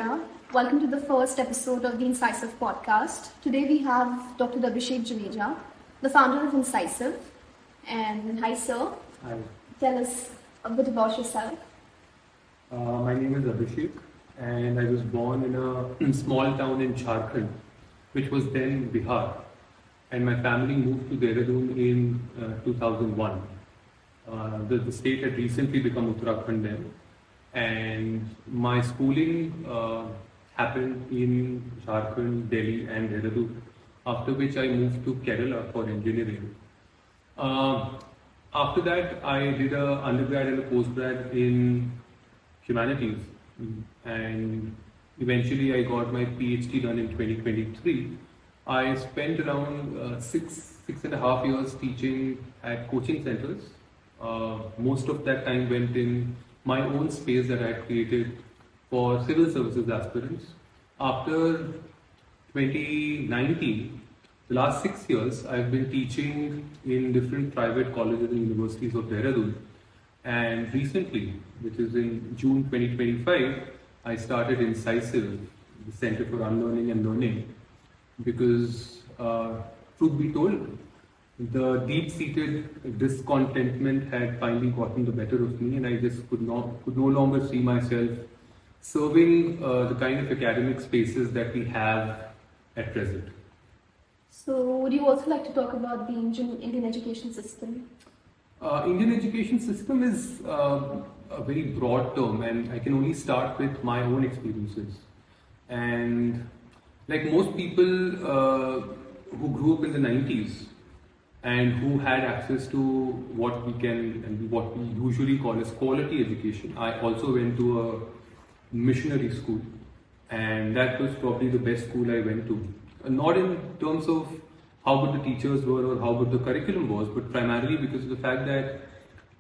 Juneja. Welcome to the first episode of the Incisive Podcast. Today we have Dr. Abhishek Juneja, the founder of Incisive. And hi, sir. Hi. Tell us a bit about yourself. My name is Abhishek, and I was born in a small town in Jharkhand, which was then Bihar. And my family moved to Dehradun in 2001. The state had recently become Uttarakhand then. And my schooling happened in Jharkhand, Delhi and Dehradun, after which I moved to Kerala for engineering. After that, I did an undergrad and a postgrad in humanities, and eventually I got my PhD done in 2023. I spent around six and a half years teaching at coaching centers. Most of that time went in my own space that I had created for civil services aspirants. After 2019, the last 6 years, I've been teaching in different private colleges and universities of Dehradun. And recently, which is in June 2025, I started Incisive, the Center for Unlearning and Learning, because truth be told, the deep-seated discontentment had finally gotten the better of me, and I just could no longer see myself serving the kind of academic spaces that we have at present. So, would you also like to talk about the Indian education system? Indian education system is a very broad term, and I can only start with my own experiences. And like most people who grew up in the 90s, and who had access to what we usually call as quality education. I also went to a missionary school, and that was probably the best school I went to. Not in terms of how good the teachers were or how good the curriculum was, but primarily because of the fact that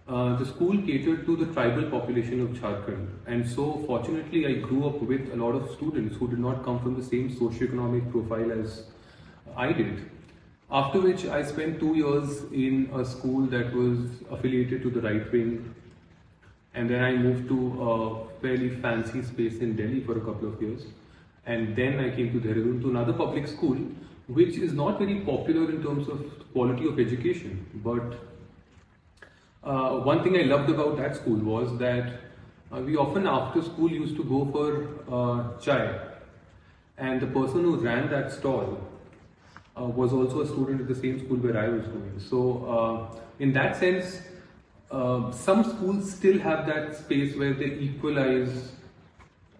the school catered to the tribal population of Jharkhand. And so fortunately I grew up with a lot of students who did not come from the same socioeconomic profile as I did. After which I spent 2 years in a school that was affiliated to the right wing, and then I moved to a fairly fancy space in Delhi for a couple of years, and then I came to Dehradun to another public school, which is not very popular in terms of quality of education. But one thing I loved about that school was that we often after school used to go for chai, and the person who ran that stall was also a student at the same school where I was going. So in that sense, some schools still have that space where they equalize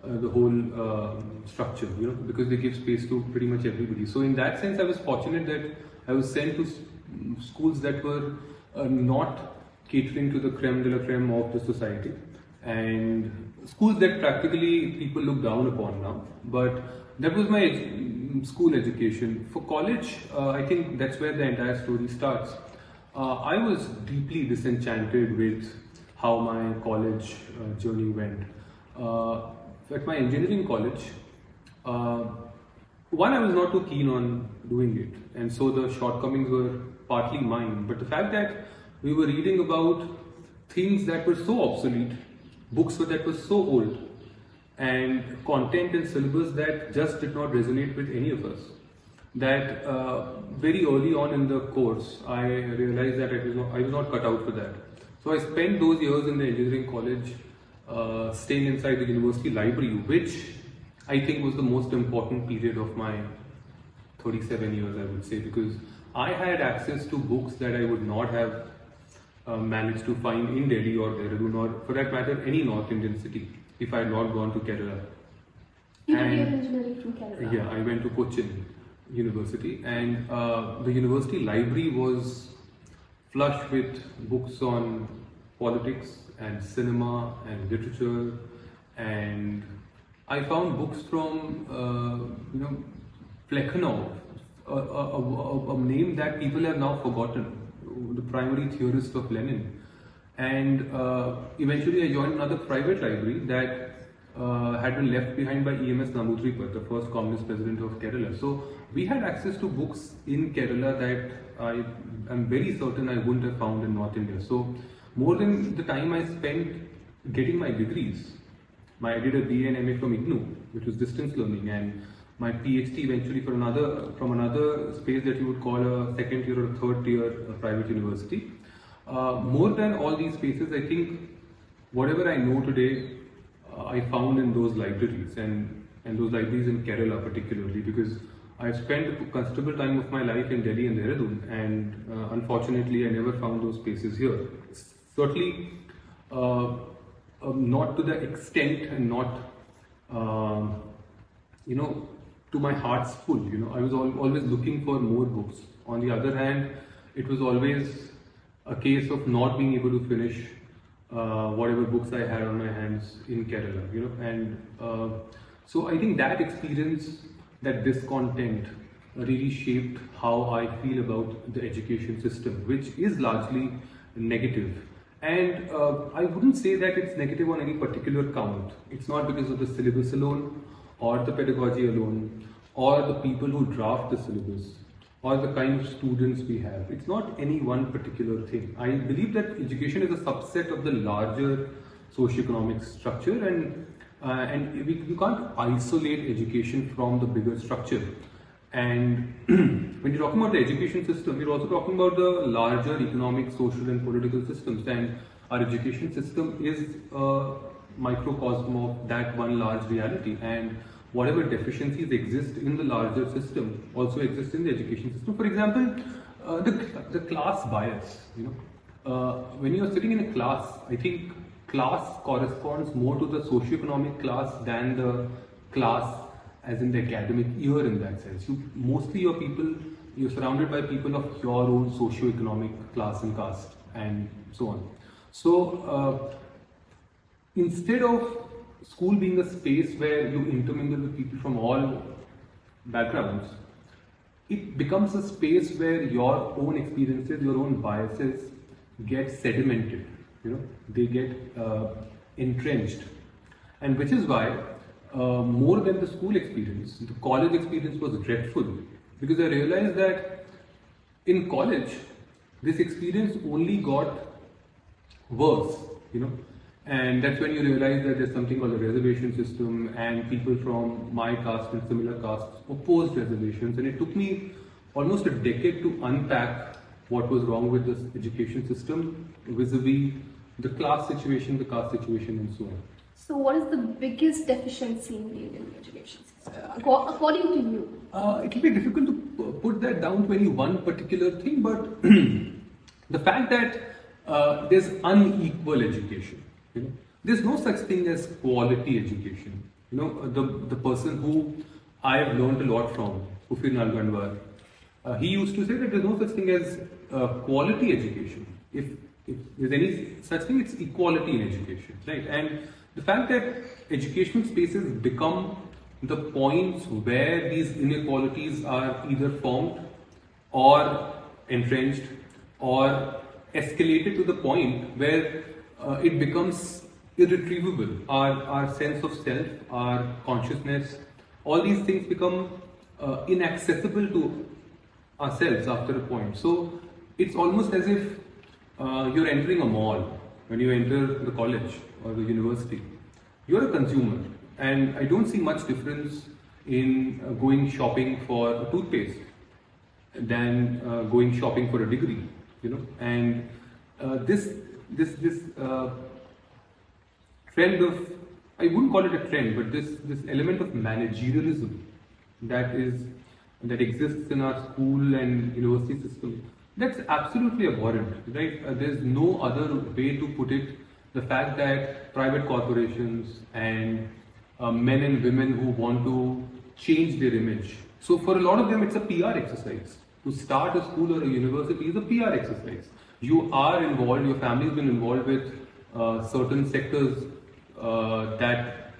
the whole structure, because they give space to pretty much everybody. So in that sense, I was fortunate that I was sent to schools that were not catering to the creme de la creme of the society, and schools that practically people look down upon now. But that was my school education. For college, I think that's where the entire story starts. I was deeply disenchanted with how my college journey went. At my engineering college, one, I was not too keen on doing it, and so the shortcomings were partly mine. But the fact that we were reading about things that were so obsolete, books that were so old, and content and syllabus that just did not resonate with any of us, that very early on in the course, I realized that I was not cut out for that. So I spent those years in the engineering college staying inside the university library, which I think was the most important period of my 37 years, I would say, because I had access to books that I would not have managed to find in Delhi or Dehradun, or for that matter, any North Indian city, if I had not gone to Kerala. You did your engineering from Kerala? Yeah, I went to Cochin University, and the university library was flush with books on politics and cinema and literature, and I found books from Plekhanov, a name that people have now forgotten, the primary theorist of Lenin. And eventually I joined another private library that had been left behind by EMS Namboodiripad, the first communist president of Kerala. So we had access to books in Kerala that I am very certain I wouldn't have found in North India. So more than the time I spent getting my degrees, I did a BA and MA from IGNOU, which was distance learning, and my PhD eventually from another space that you would call a second tier or a third tier private university. More than all these spaces, I think whatever I know today, I found in those libraries and those libraries in Kerala particularly, because I've spent a considerable time of my life in Delhi and Dehradun, and unfortunately I never found those spaces here. Certainly not to the extent and not to my heart's full. I was always looking for more books. On the other hand, it was always a case of not being able to finish whatever books I had on my hands in Kerala, and so I think that experience, that discontent, really shaped how I feel about the education system, which is largely negative. And I wouldn't say that it's negative on any particular count. It's not because of the syllabus alone, or the pedagogy alone, or the people who draft the syllabus, or the kind of students we have. It's not any one particular thing. I believe that education is a subset of the larger socioeconomic structure, and you can't isolate education from the bigger structure. And when you're talking about the education system, you're also talking about the larger economic, social and political systems, and our education system is a microcosm of that one large reality, and whatever deficiencies exist in the larger system also exist in the education system. For example, the class bias. When you're sitting in a class, I think class corresponds more to the socioeconomic class than the class as in the academic year in that sense. You're surrounded by people of your own socioeconomic class and caste and so on. So instead of school being a space where you intermingle with people from all backgrounds, it becomes a space where your own experiences, your own biases get sedimented, they get entrenched. And which is why more than the school experience, the college experience was dreadful, because I realized that in college, this experience only got worse, and that's when you realize that there's something called a reservation system, and people from my caste and similar castes opposed reservations, and it took me almost a decade to unpack what was wrong with this education system vis-a-vis the class situation, the caste situation, and so on. So what is the biggest deficiency in the Indian education system, according to you? It will be difficult to put that down to any one particular thing, but the fact that there's unequal education. There's no such thing as quality education. The person who I have learned a lot from, Ufir Nalgandwar, he used to say that there's no such thing as quality education. If there's any such thing, it's equality in education, right? And the fact that educational spaces become the points where these inequalities are either formed or entrenched or escalated to the point where it becomes irretrievable. Our sense of self, our consciousness, all these things become inaccessible to ourselves after a point. So it's almost as if you're entering a mall. When you enter the college or the university, you're a consumer, and I don't see much difference in going shopping for a toothpaste than going shopping for a degree, and this trend of, I wouldn't call it a trend, but this element of managerialism that exists in our school and university system, that's absolutely abhorrent, right? There's no other way to put it. The fact that private corporations and men and women who want to change their image. So for a lot of them, it's a PR exercise. To start a school or a university is a PR exercise. You are involved, your family's been involved with certain sectors that,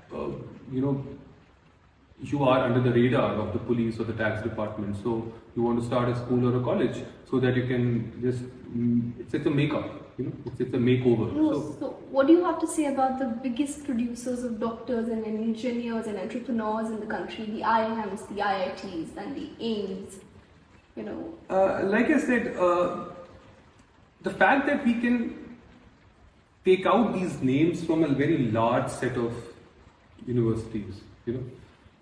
you are under the radar of the police or the tax department. So you want to start a school or a college so that you can just, it's a makeup, it's a makeover. So what do you have to say about the biggest producers of doctors and engineers and entrepreneurs in the country, the IIMs, the IITs and the AIMS, Like I said, the fact that we can take out these names from a very large set of universities.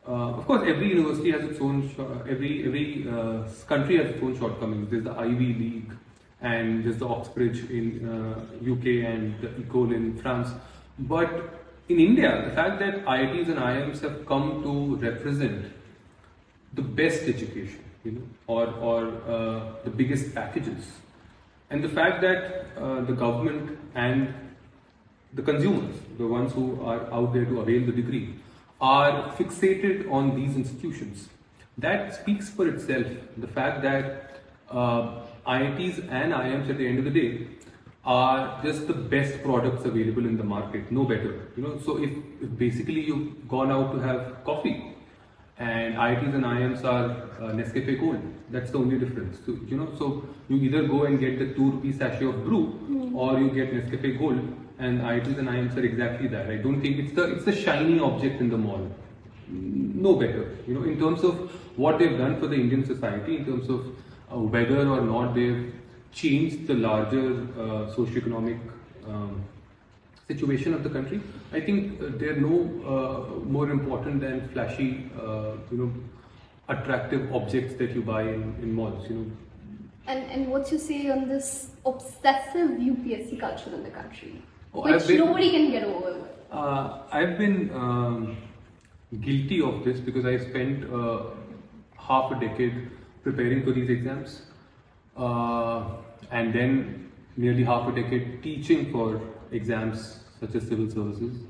Of course, every university has its own. Every country has its own shortcomings. There's the Ivy League, and there's the Oxbridge in UK and the Ecole in France. But in India, the fact that IITs and IIMs have come to represent the best education, or the biggest packages, and the fact that the government and the consumers, the ones who are out there to avail the degree, are fixated on these institutions. That speaks for itself. The fact that IITs and IIMs at the end of the day are just the best products available in the market, no better. So if basically you've gone out to have coffee and IITs and IIMs are Nescafe Gold, that's the only difference. So, so you either go and get the 2 rupee sachet of brew or you get Nescafe Gold, and IITs and IIMs are exactly that. I don't think it's the shiny object in the mall. No better. In terms of what they've done for the Indian society, in terms of whether or not they've changed the larger socioeconomic situation of the country, I think they're no more important than flashy, attractive objects that you buy in malls. And what's your say on this obsessive UPSC culture in the country, which nobody can get over with? I've been guilty of this because I spent half a decade preparing for these exams, and then nearly half a decade teaching for exams such as civil services.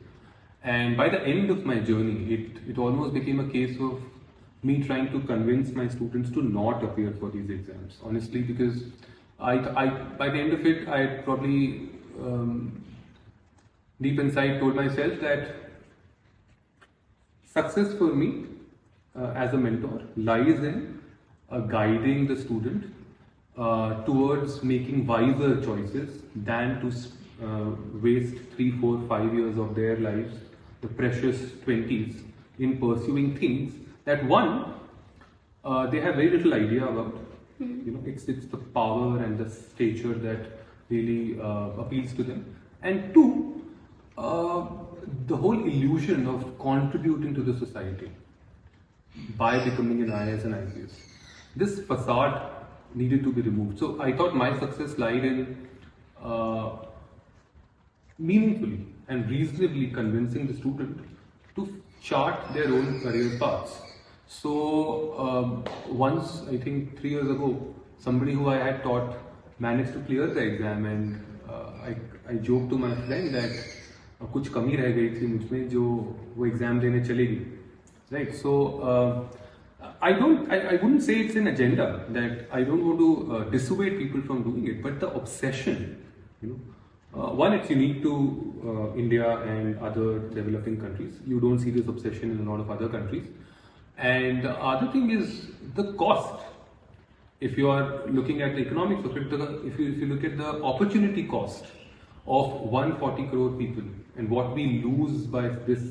And by the end of my journey, it almost became a case of me trying to convince my students to not appear for these exams, honestly, because I by the end of it, I probably deep inside told myself that success for me as a mentor lies in guiding the student towards making wiser choices than to waste 3, 4, 5 years of their lives, the precious 20s, in pursuing things that they have very little idea about. It's the power and the stature that really appeals to them, and 2, the whole illusion of contributing to the society by becoming an IAS and IPS. This facade needed to be removed. So I thought my success lied in meaningfully and reasonably convincing the student to chart their own career paths. So once, I think 3 years ago, somebody who I had taught managed to clear the exam, and I joked to my friend that कुछ कमी रह गई थी मुझमें जो वो exam देने चलेगी, right? So I wouldn't say it's an agenda, that I don't want to dissuade people from doing it, but the obsession, one, it's unique to India and other developing countries. You don't see this obsession in a lot of other countries. And the other thing is the cost. If you are looking at the economics of it, if you look at the opportunity cost of 140 crore people and what we lose by this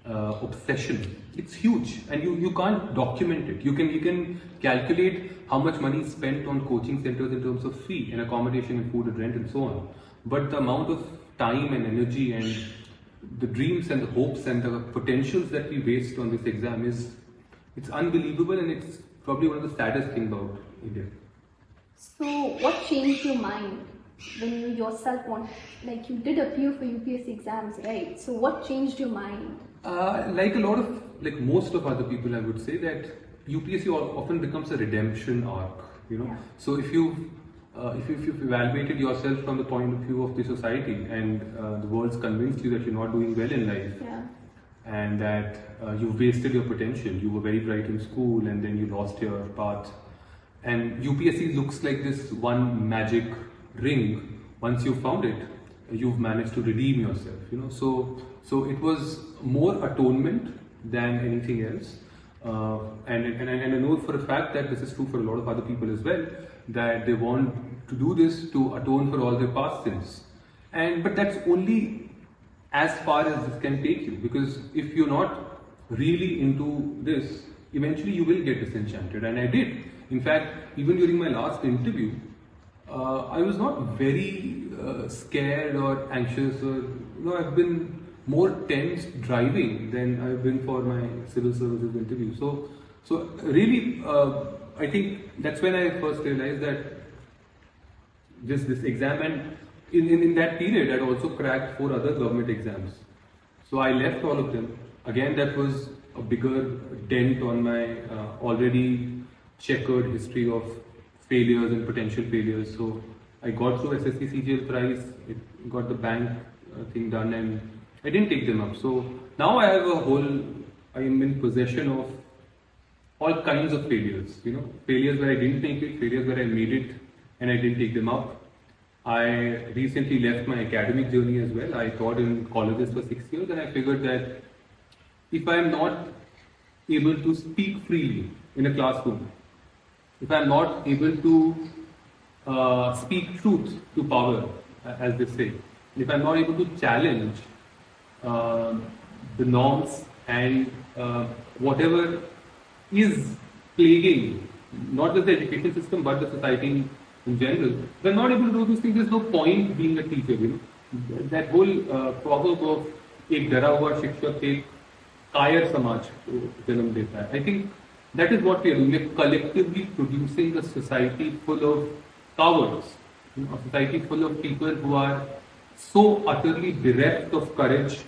obsession, it's huge, and you can't document it. You can calculate how much money is spent on coaching centers in terms of fee and accommodation and food and rent and so on. But the amount of time and energy and the dreams and the hopes and the potentials that we waste on this exam it's unbelievable, and it's probably one of the saddest things about India. So what changed your mind when you yourself you did appear for UPSC exams, right? So what changed your mind? Like most of other people, I would say that UPSC often becomes a redemption arc, Yeah. So if you've evaluated yourself from the point of view of the society, and the world's convinced you that you're not doing well in life, yeah, and that you've wasted your potential, you were very bright in school and then you lost your path, and UPSC looks like this one magic ring. Once you've found it, you've managed to redeem yourself, so it was more atonement than anything else, and I know for a fact that this is true for a lot of other people as well, that they want to do this to atone for all their past sins, but that's only as far as this can take you, because if you're not really into this, eventually you will get disenchanted, and I did. In fact, even during my last interview, I was not very scared or anxious, or I've been more tense driving than I've been for my civil services interview. So really, I think that's when I first realized that this exam, and in that period I'd also cracked 4 other government exams. So I left all of them. Again, that was a bigger dent on my already checkered history of failures and potential failures. So I got through SSC CGL thrice, it got the bank thing done, and I didn't take them up. So now I am in possession of all kinds of failures, failures where I didn't make it, failures where I made it and I didn't take them up. I recently left my academic journey as well. I taught in colleges for 6 years, and I figured that if I am not able to speak freely in a classroom, if I am not able to speak truth to power, as they say, if I am not able to challenge the norms and whatever is plaguing not just the education system but the society in general, if I'm not able to do these things, there's no point being a teacher. That whole proverb of एक डरा हुआ शिक्षक एक कायर समाज को जन्म देता है. I think that is what we are doing. We are collectively producing a society full of cowards, a society full of people who are so utterly bereft of courage.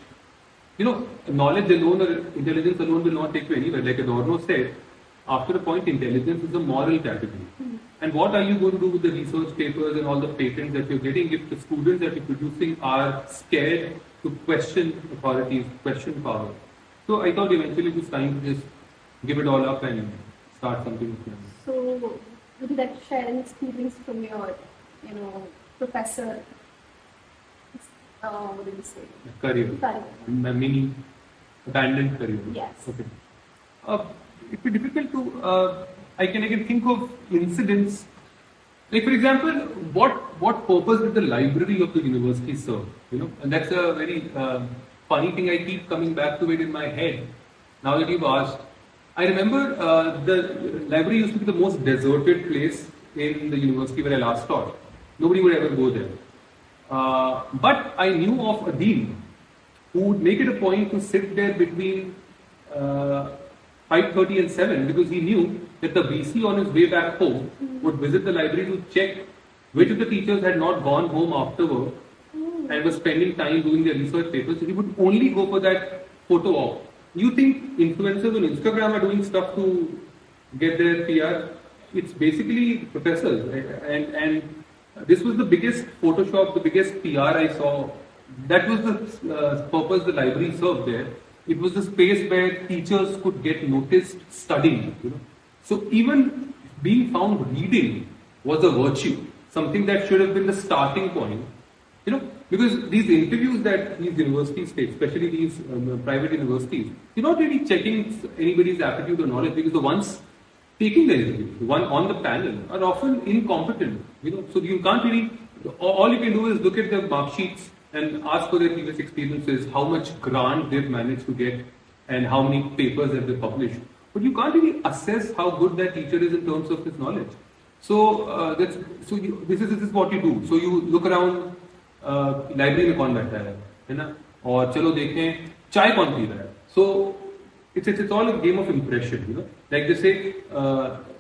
Knowledge alone or intelligence alone will not take you anywhere. Like Adorno said, after a point, intelligence is a moral category. And what are you going to do with the research papers and all the patents that you're getting if the students that you're producing are scared to question authorities, question power? So I thought eventually it was time to just give it all up and start something with them. So would you like to share an experience from your, professor? What did you say? Career. My mini abandoned career. Yes. Okay. It would be difficult to. I can think of incidents. Like for example, what purpose did the library of the university serve? And that's a very funny thing. I keep coming back to it in my head. Now that you've asked, I remember the library used to be the most deserted place in the university where I last taught. Nobody would ever go there. But I knew of a dean who would make it a point to sit there between 5:30 and 7 because he knew that the VC on his way back home would visit the library to check which of the teachers had not gone home after work and was spending time doing their research papers. So he would only go for that photo op. You think influencers on Instagram are doing stuff to get their PR? It's basically professors, right? And this was the biggest Photoshop, the biggest PR I saw. That was the purpose the library served there. It was the space where teachers could get noticed studying. So even being found reading was a virtue, something that should have been the starting point. Because these interviews that these universities take, especially these private universities, you're not really checking anybody's aptitude or knowledge because the ones taking the interview, the one on the panel, are often incompetent. So you can't really. All you can do is look at their mark sheets and ask for their previous experiences, how much grant they've managed to get, and how many papers have they published. But you can't really assess how good that teacher is in terms of his knowledge. So this is what you do. So you look around. Library में कौन बैठा है ना, और चलो देखें चाय कौन पी रहा है. So it's all a game of impression. Like they say,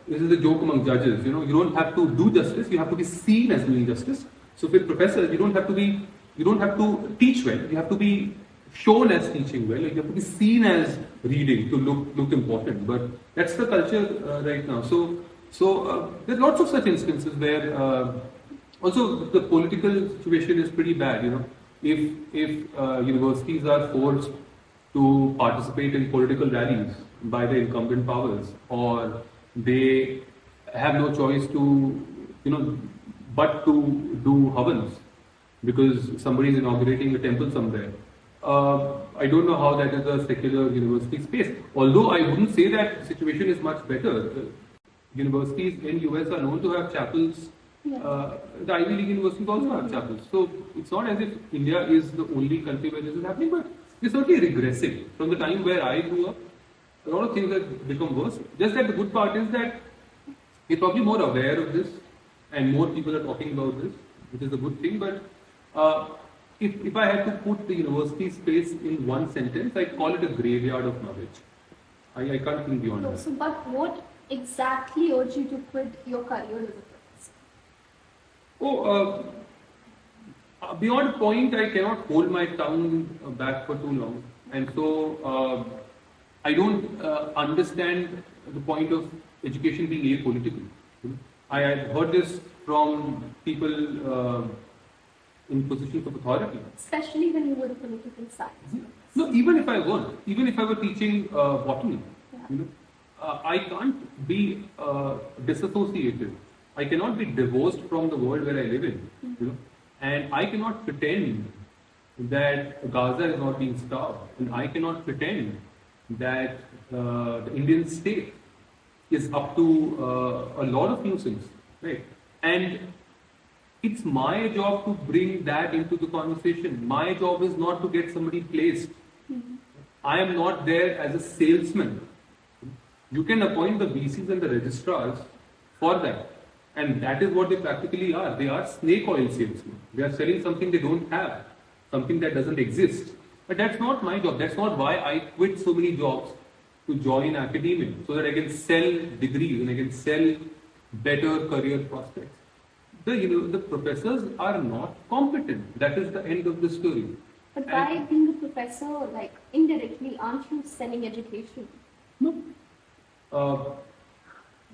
this is a joke among judges. You don't have to do justice, you have to be seen as doing justice. So with professors, you don't have to teach well, you have to be shown as teaching well, you have to be seen as reading to look important. But that's the culture right now. So there's lots of such instances where also the political situation is pretty bad. If universities are forced to participate in political rallies by the incumbent powers, or they have no choice to but to do havans because somebody is inaugurating a temple somewhere. I don't know how that is a secular university space. Although I wouldn't say that situation is much better. Universities in US are known to have chapels. The Ivy League universities also have chapels. So it's not as if India is the only country where this is happening, but it's certainly regressing. From the time where I grew up, a lot of things have become worse. Just that the good part is that we're probably more aware of this and more people are talking about this, which is a good thing. But if I had to put the university space in one sentence, I'd call it a graveyard of knowledge. I can't think beyond No, that. so, but what exactly urged you to quit your career as a professor? Oh, beyond a point, I cannot hold my tongue back for too long, and so I don't understand the point of education being apolitical. You know? I have heard this from people in positions of authority. Especially when you were a political science. No, even if I weren't, even if I were teaching botany, Yeah. you know, I can't be disassociated. I cannot be divorced from the world where I live in, you know, and I cannot pretend that Gaza is not being starved, and I cannot pretend that the Indian state is up to a lot of nuisance, right? And it's my job to bring that into the conversation. My job is not to get somebody placed. I am not there as a salesman. You can appoint the VCs and the registrars for that. And that is what they practically are. They are snake oil salesmen. They are selling something they don't have, something that doesn't exist. But that's not my job. That's not why I quit so many jobs to join academia, so that I can sell degrees and I can sell better career prospects. The professors are not competent. That is the end of the story. But by being a professor, like indirectly, aren't you selling education? No.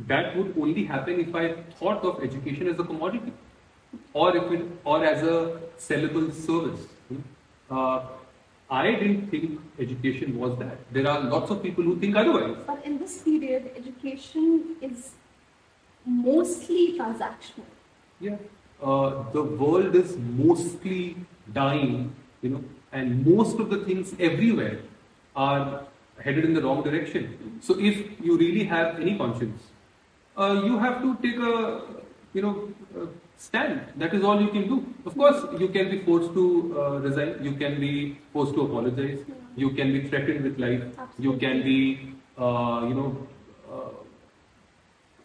That would only happen if I thought of education as a commodity, or as a sellable service. I didn't think education was that. There are lots of people who think otherwise. But in this period, education is mostly transactional. Yeah. The world is mostly dying, you know, and most of the things everywhere are headed in the wrong direction. So if you really have any conscience, you have to take a, stand. That is all you can do. Of course, you can be forced to resign. You can be forced to apologize. You can be threatened with life. Absolutely. You can be,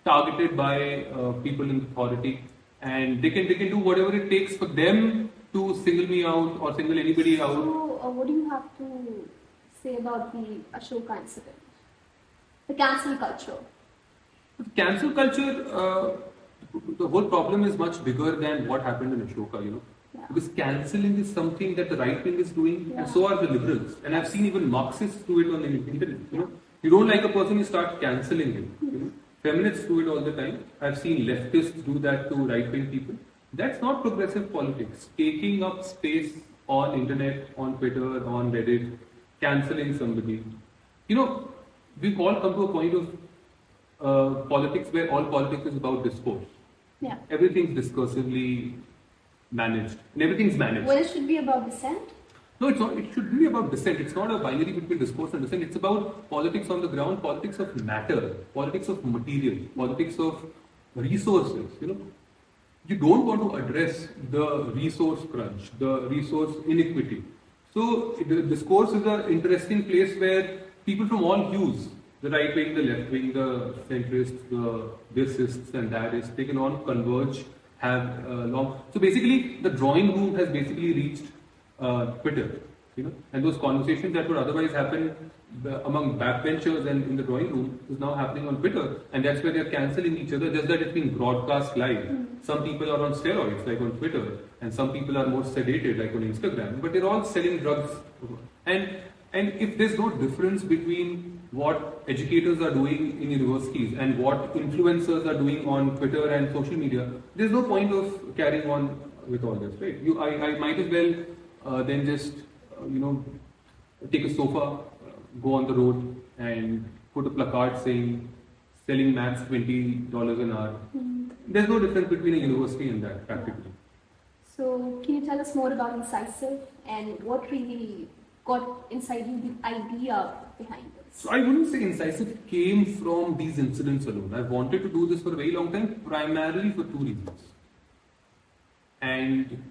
targeted by people in authority, and they can do whatever it takes for them to single me out or single anybody out. So, what do you have to say about the Ashoka incident? The cancel culture. Cancel culture, the whole problem is much bigger than what happened in Ashoka, you know. Yeah. Because cancelling is something that the right wing is doing, Yeah. and so are the liberals. And I've seen even Marxists do it on the internet. You know, you don't like a person, you start cancelling him. You know, feminists do it all the time. I've seen leftists do that to right wing people. That's not progressive politics. Taking up space on internet, on Twitter, on Reddit, cancelling somebody. You know, we've all come to a point of politics where all politics is about discourse. Yeah. Everything's discursively managed, and everything's managed. Well, it should be about dissent. No, it's not. It should be about dissent. It's not a binary between discourse and dissent. It's about politics on the ground, politics of matter, politics of material, politics of resources. You know, you don't want to address the resource crunch, the resource inequity. So the discourse is an interesting place where people from all hues, the right wing, the left wing, the centrists, the thisists and thatists, they can all converge, have long. So basically, the drawing room has basically reached Twitter, you know, and those conversations that would otherwise happen among backbenchers and in the drawing room is now happening on Twitter, and that's where they're cancelling each other. Just that it's being broadcast live. Some people are on steroids, like on Twitter, and some people are more sedated, like on Instagram. But they're all selling drugs, and if there's no difference between what educators are doing in universities and what influencers are doing on Twitter and social media, there's no point of carrying on with all this, right? I might as well then just, take a sofa, go on the road and put a placard saying, selling maths $20 an hour. There's no difference between a university and that, practically. So, can you tell us more about Incisive and what really got inside you the idea behind this? So I wouldn't say Incisive came from these incidents alone. I've wanted to do this for a very long time, primarily for two reasons. And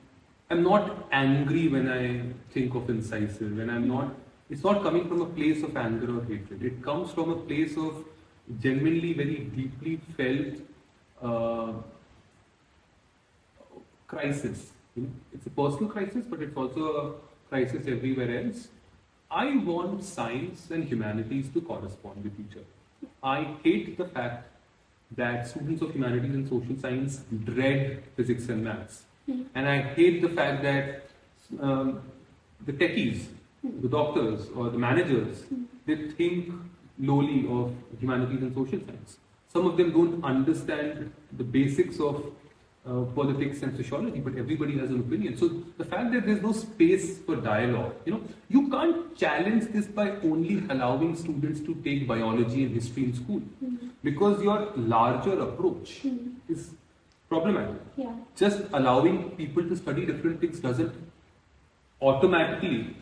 I'm not angry when I think of Incisive, and it's not coming from a place of anger or hatred. It comes from a place of genuinely very deeply felt crisis It's a personal crisis, but it's also a crisis everywhere else. I want science and humanities to correspond with each other. I hate the fact that students of humanities and social science dread physics and maths. And I hate the fact that the techies, the doctors or the managers, they think lowly of humanities and social science. Some of them don't understand the basics of politics and sociology, but everybody has an opinion. So the fact that there's no space for dialogue, you can't challenge this by only allowing students to take biology and history in school, because your larger approach is problematic. Yeah. Just allowing people to study different things doesn't automatically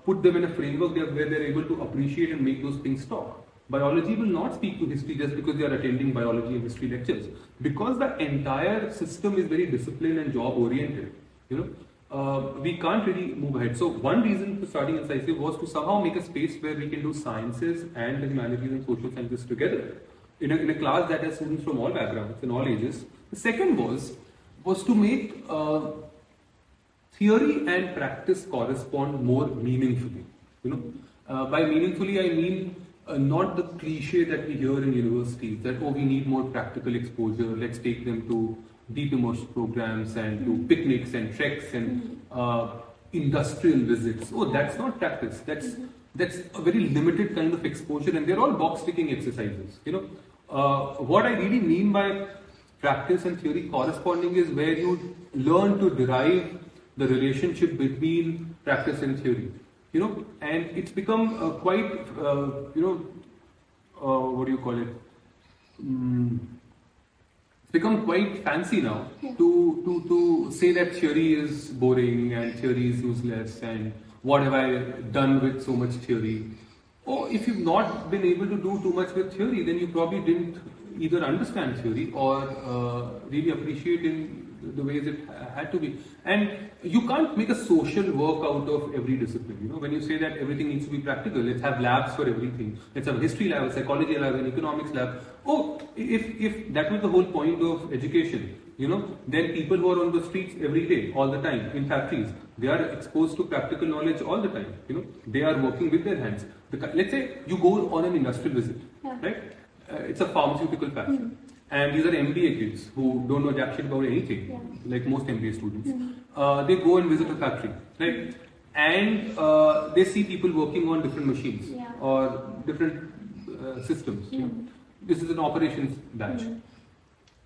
put them in a framework where they're able to appreciate and make those things talk. Biology will not speak to history just because they are attending biology and history lectures, because the entire system is very disciplined and job oriented. We can't really move ahead. So one reason for starting Incisive was to somehow make a space where we can do sciences and the humanities and social sciences together in a class that has students from all backgrounds and all ages. The second was to make theory and practice correspond more meaningfully. By meaningfully I mean not the cliche that we hear in universities that, we need more practical exposure, let's take them to deep immersion programs and to picnics and treks and industrial visits. That's not practice. That's a very limited kind of exposure, and they're all box ticking exercises. What I really mean by practice and theory corresponding is where you learn to derive the relationship between practice and theory. And it's become quite, what do you call it? It's become quite fancy now to say that theory is boring and theory is useless and what have I done with so much theory? If you've not been able to do too much with theory, then you probably didn't either understand theory or really appreciate in the ways it had to be. And you can't make a social work out of every discipline. When you say that everything needs to be practical, let's have labs for everything. Let's have a history lab, a psychology lab, an economics lab. If that was the whole point of education, then people who are on the streets every day, all the time, in factories, they are exposed to practical knowledge all the time. They are working with their hands. Let's say you go on an industrial visit, right? It's a pharmaceutical factory. And these are MBA kids who don't know jack shit about anything, like most MBA students. They go and visit a factory, right? And they see people working on different machines or different systems. This is an operations batch.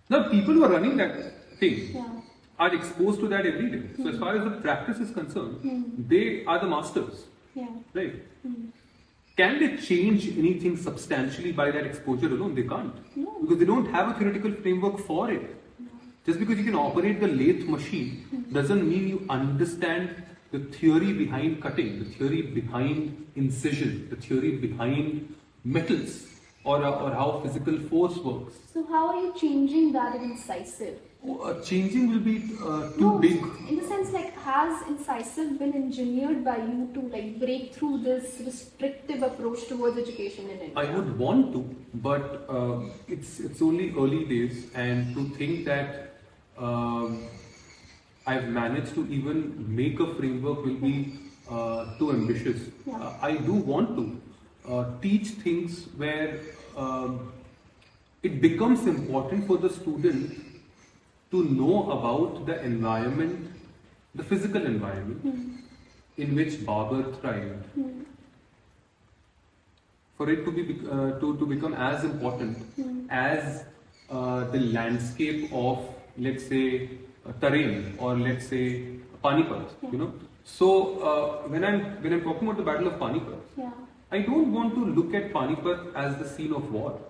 Now, people who are running that thing are exposed to that every day. So, as far as the practice is concerned, they are the masters, right? Can they change anything substantially by that exposure alone? They can't. No. Because they don't have a theoretical framework for it. No. Just because you can operate the lathe machine doesn't mean you understand the theory behind cutting, the theory behind incision, the theory behind metals, or how physical force works. So how are you changing that in Incisive? Changing will be too big. In the sense, has Incisive been engineered by you to break through this restrictive approach towards education in India? I would want to, but it's only early days, and to think that I've managed to even make a framework will be too ambitious. I do want to teach things where it becomes important for the student to know about the environment, the physical environment in which Babur thrived. For it to be to become as important as the landscape of, let's say, terrain, or let's say Panipat. So when I'm talking about the Battle of Panipat, I don't want to look at Panipat as the scene of war.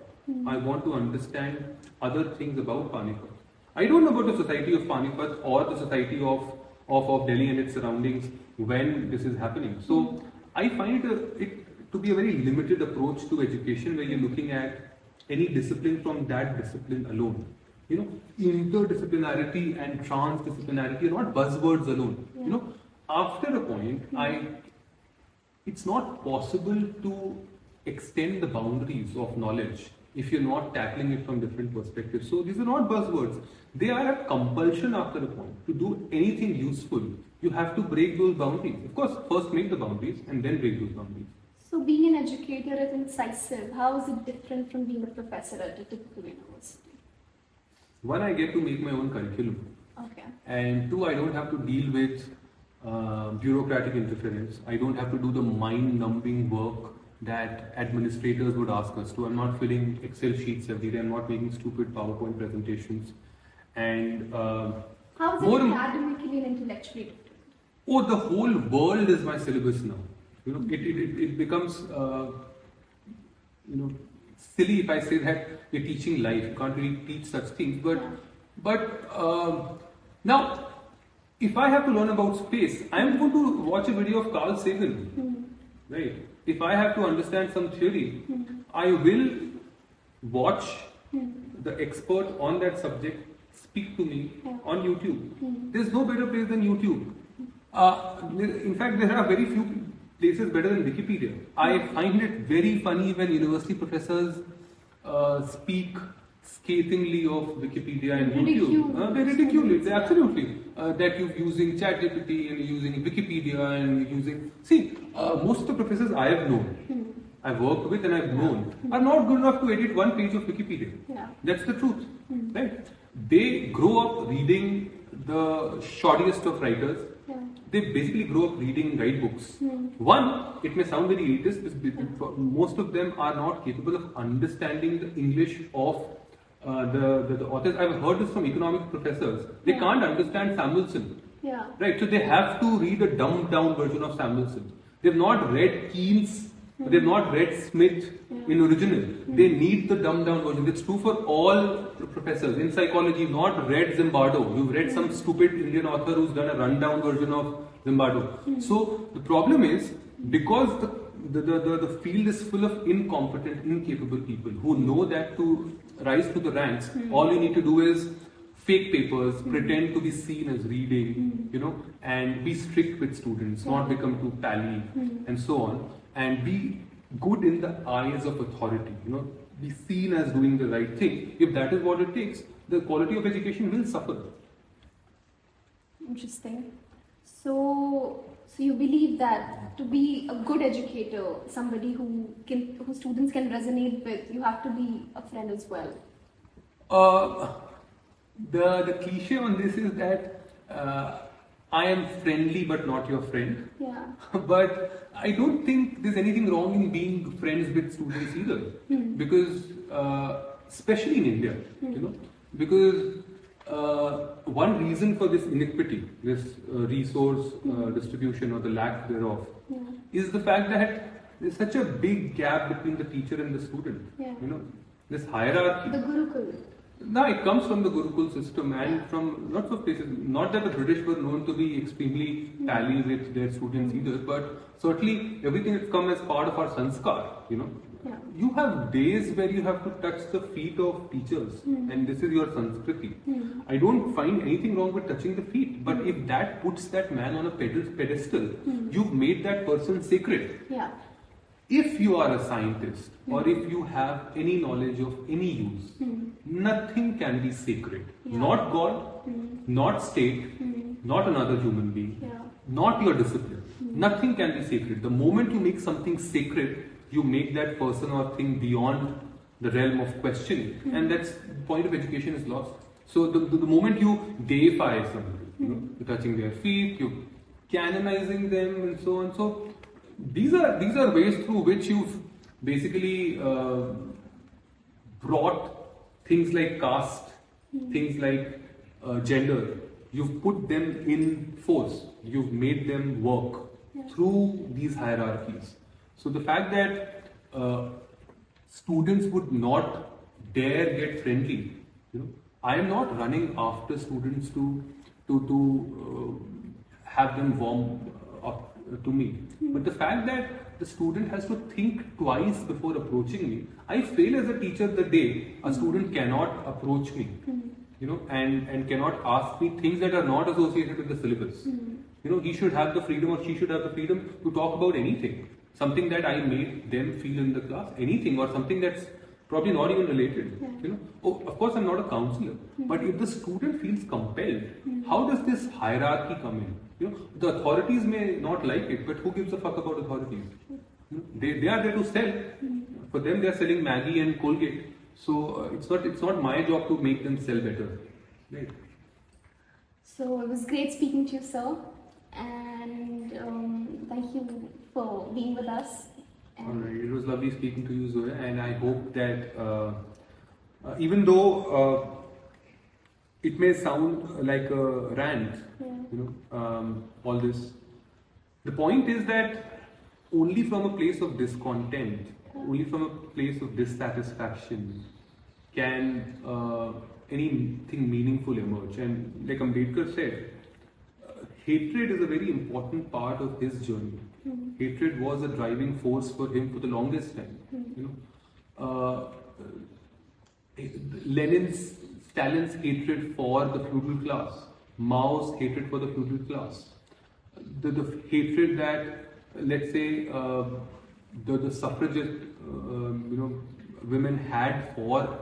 I want to understand other things about Panipat. I don't know about the society of Panipat or the society of Delhi and its surroundings when this is happening. So I find it to be a very limited approach to education, where you're looking at any discipline from that discipline alone. Interdisciplinarity and transdisciplinarity are not buzzwords alone. After a point, it's not possible to extend the boundaries of knowledge if you're not tackling it from different perspectives. So these are not buzzwords. They are a compulsion after a point. To do anything useful, you have to break those boundaries. Of course, first make the boundaries and then break those boundaries. So being an educator is incisive. How is it different from being a professor at a typical university? One, I get to make my own curriculum. Okay. And two, I don't have to deal with bureaucratic interference. I don't have to do the mind-numbing work that administrators would ask us to. I'm not filling Excel sheets every day. I'm not making stupid PowerPoint presentations. And how is it academically and intellectually different? Oh, the whole world is my syllabus now. You know, it becomes silly if I say that we're teaching life. You can't really teach such things. But now, if I have to learn about space, I'm going to watch a video of Carl Sagan, right? If I have to understand some theory, I will watch the expert on that subject speak to me on YouTube. There's no better place than YouTube. In fact, there are very few places better than Wikipedia. I find it very funny when university professors speak scathingly of Wikipedia and YouTube. They ridicule it. They absolutely. That you're using ChatGPT and you're using Wikipedia and using... See, most of the professors I have known, I've worked with and I've known, are not good enough to edit one page of Wikipedia. Yeah. That's the truth. Right? They grow up reading the shoddiest of writers. They basically grow up reading guidebooks. One, it may sound very elitist, but most of them are not capable of understanding the English of the authors. I've heard this from economics professors. They can't understand Samuelson. Right? So they have to read a dumbed down version of Samuelson. They've not read Keynes. They've not read Smith in original. They need the dumbed down version. It's true for all professors. In psychology, you've not read Zimbardo. You've read some stupid Indian author who's done a rundown version of Zimbardo. So the problem is, because the field is full of incompetent, incapable people who know that to rise to the ranks, all you need to do is fake papers, pretend to be seen as reading, and be strict with students, not become too pally, and so on. And be good in the eyes of authority, be seen as doing the right thing. If that is what it takes, the quality of education will suffer. Interesting. So you believe that to be a good educator, somebody who students can resonate with, you have to be a friend as well. The cliche on this is that I am friendly but not your friend. Yeah. But I don't think there's anything wrong in being friends with students either. Because, especially in India, because one reason for this inequity, this resource distribution or the lack thereof, is the fact that there's such a big gap between the teacher and the student. This hierarchy. The Gurukul. No, it comes from the Gurukul system and from lots of places. Not that the British were known to be extremely pally with their students either, but certainly everything that's come as part of our sanskar, You have days where you have to touch the feet of teachers and this is your Sanskriti. I don't find anything wrong with touching the feet, but if that puts that man on a pedestal, you've made that person sacred. Yeah. If you are a scientist or if you have any knowledge of any use, nothing can be sacred. Not God, not state, not another human being, not your discipline. Nothing can be sacred. The moment you make something sacred, you make that person or thing beyond the realm of questioning. And that's the point of education is lost. So the moment you deify somebody, you're touching their feet, you're canonizing them and so on. So these are ways through which you've basically brought things like caste, things like gender, you've put them in force, you've made them work through these hierarchies. So the fact that students would not dare get friendly, I am not running after students to have them warm up to me. But the fact that the student has to think twice before approaching me, I fail as a teacher the day a student cannot approach me, and cannot ask me things that are not associated with the syllabus. He should have the freedom or she should have the freedom to talk about anything. Something that I made them feel in the class, anything, or something that's probably not even related. Yeah. You know, oh, of course, I'm not a counselor, but if the student feels compelled, how does this hierarchy come in? You know, the authorities may not like it, but who gives a fuck about authorities? You know, they are there to sell. For them, they are selling Maggie and Colgate. So it's not my job to make them sell better, right? So it was great speaking to you, sir, and thank you for being with us. All right, it was lovely speaking to you, Zoya, and I hope that even though it may sound like a rant, you know, all this, the point is that only from a place of discontent, only from a place of dissatisfaction can anything meaningful emerge. And like Ambedkar said, hatred is a very important part of his journey. Hatred was a driving force for him for the longest time. You know, Stalin's hatred for the feudal class, Mao's hatred for the feudal class, the hatred that, let's say, the suffragette, women had for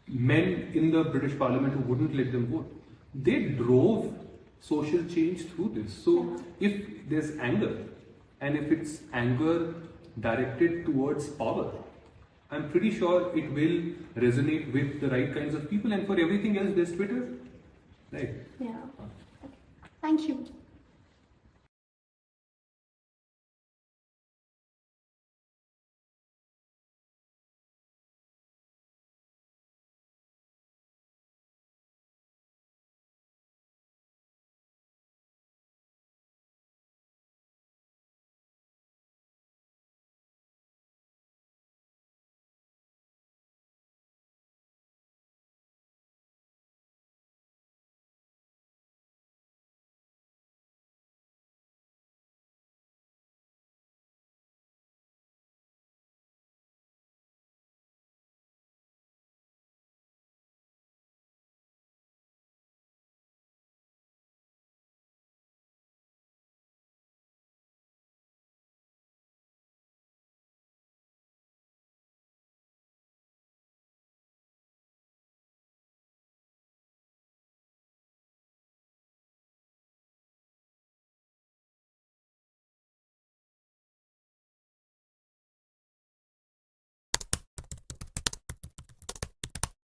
men in the British Parliament who wouldn't let them vote. They drove social change through this. So if there's anger, and if it's anger directed towards power, I'm pretty sure it will resonate with the right kinds of people. And for everything else, there's Twitter, right? Yeah. Thank you.